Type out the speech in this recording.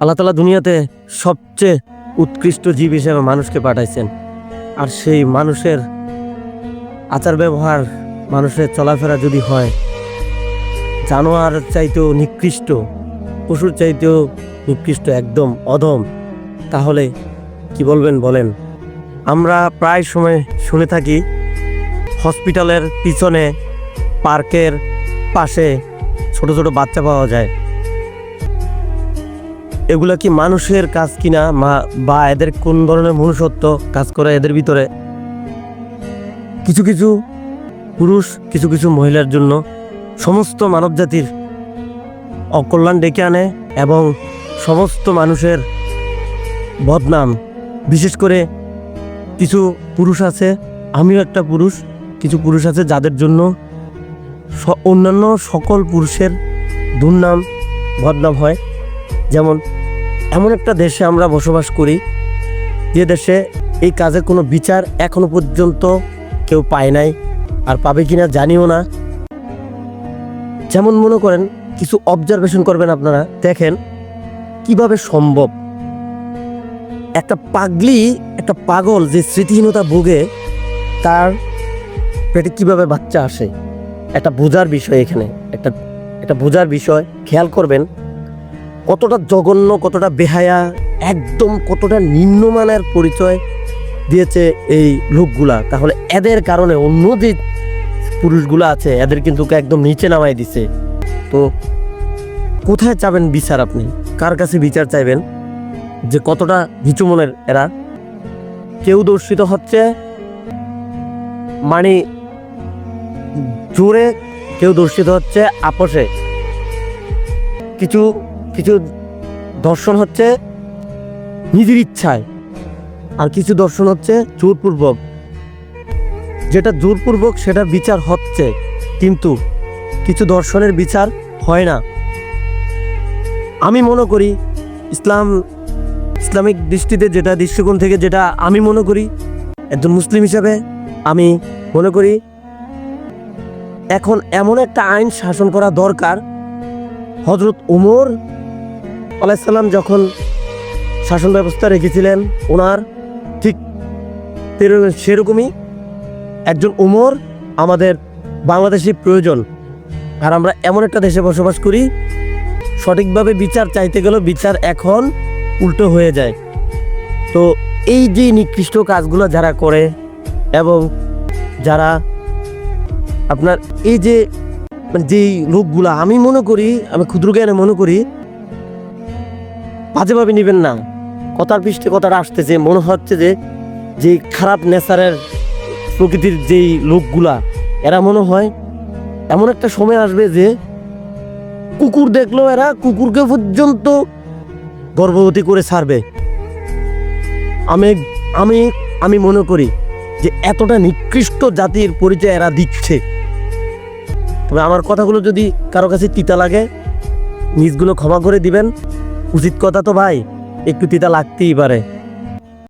আল্লাহ তাআলা দুনিয়াতে সবচেয়ে উৎকৃষ্ট জীব হিসেবে মানুষকে পাঠাইছেন। আর সেই মানুষের আচার ব্যবহার, মানুষের চলাফেরা যদি হয় জানোয়ার চাইতেও নিকৃষ্ট, পশুর চাইতেও নিকৃষ্ট, একদম অধম, তাহলে কি বলবেন বলেন? আমরা প্রায় সময় শুনে থাকি হসপিটালের পিছনে, পার্কের পাশে ছোট ছোট বাচ্চা পাওয়া যায়। এগুলা কি মানুষের কাজ কিনা, বা এদের কোন ধরনের মনুষ্যত্ব কাজ করে এদের ভিতরে? কিছু কিছু পুরুষ, কিছু কিছু মহিলার জন্য সমস্ত মানবজাতির অকল্যাণ ডেকে আনে এবং সমস্ত মানুষের বদনাম। বিশেষ করে কিছু পুরুষ আছে, আমিও একটা পুরুষ, কিছু পুরুষ আছে যাদের জন্য অন্যান্য সকল পুরুষের দুর্নাম, বদনাম হয়। যেমন এমন একটা দেশে আমরা বসবাস করি যে দেশে এই কাজের কোনো বিচার এখনো পর্যন্ত কেউ পায় নাই, আর পাবে কিনা জানিও না। যেমন মনে করেন, কিছু অবজারভেশন করবেন আপনারা, দেখেন কিভাবে সম্ভব একটা পাগল যে স্মৃতিহীনতা ভোগে, তার পেটে কিভাবে বাচ্চা আসে। একটা বোঝার বিষয়, এখানে একটা বোঝার বিষয়। খেয়াল করবেন কতটা জঘন্য, কতটা বেহায়া, একদম কতটা নিম্নমানের পরিচয় দিয়েছে এই লোকগুলা। তাহলে এদের কারণে অন্য যে পুরুষগুলো আছে এদের কিন্তু একদম নিচে নামাই দিছে। তো কোথায় চাবেন বিচার? আপনি কার কাছে বিচার চাইবেন যে কতটা নিচু মনের এরা? কেউ দর্শিত হচ্ছে মানে জোরে, কেউ দর্শিত হচ্ছে আপোষে, কিছু কিছু দর্শন হচ্ছে নিজের ইচ্ছায়, আর কিছু দর্শন হচ্ছে জোরপূর্বক। যেটা জোরপূর্বক সেটার বিচার হচ্ছে, কিন্তু কিছু দর্শনের বিচার হয় না। আমি মনে করি ইসলামিক দৃষ্টিতে, যেটা দৃষ্টিকোণ থেকে যেটা আমি মনে করি, একজন মুসলিম হিসাবে আমি মনে করি এখন এমন একটা আইন শাসন করা দরকার। হযরত ওমর আলাইহিস সালাম যখন শাসন ব্যবস্থা রেখেছিলেন, ওনার ঠিক সেরকমই একজন ওমর আমাদের বাংলাদেশে প্রয়োজন। আর আমরা এমন একটা দেশে বসবাস করি, সঠিকভাবে বিচার চাইতে গেলেও বিচার এখন উল্টো হয়ে যায়। তো এই যে নিকৃষ্ট কাজগুলো যারা করে, এবং যারা আপনার এই যে যেই লোকগুলা, আমি মনে করি, আমি ক্ষুদ্র জ্ঞানে মনে করি, বাজেভাবে নেবেন না। কথার পৃষ্ঠে কথাটা আসতেছে, মনে হচ্ছে যে খারাপ নেচারের প্রকৃতির যেই লোকগুলা, এরা মনে হয় এমন একটা সময় আসবে যে কুকুর দেখলেও এরা কুকুরকে পর্যন্ত গর্ভবতী করে ছাড়বে। আমি মনে করি যে এতটা নিকৃষ্ট জাতির পরিচয় এরা দিচ্ছে। তবে আমার কথাগুলো যদি কারো কাছে তিতা লাগে, নিজগুলো ক্ষমা করে দিবেন। উচিত কথা তো ভাই, একটু তিতা লাগতেই পারে।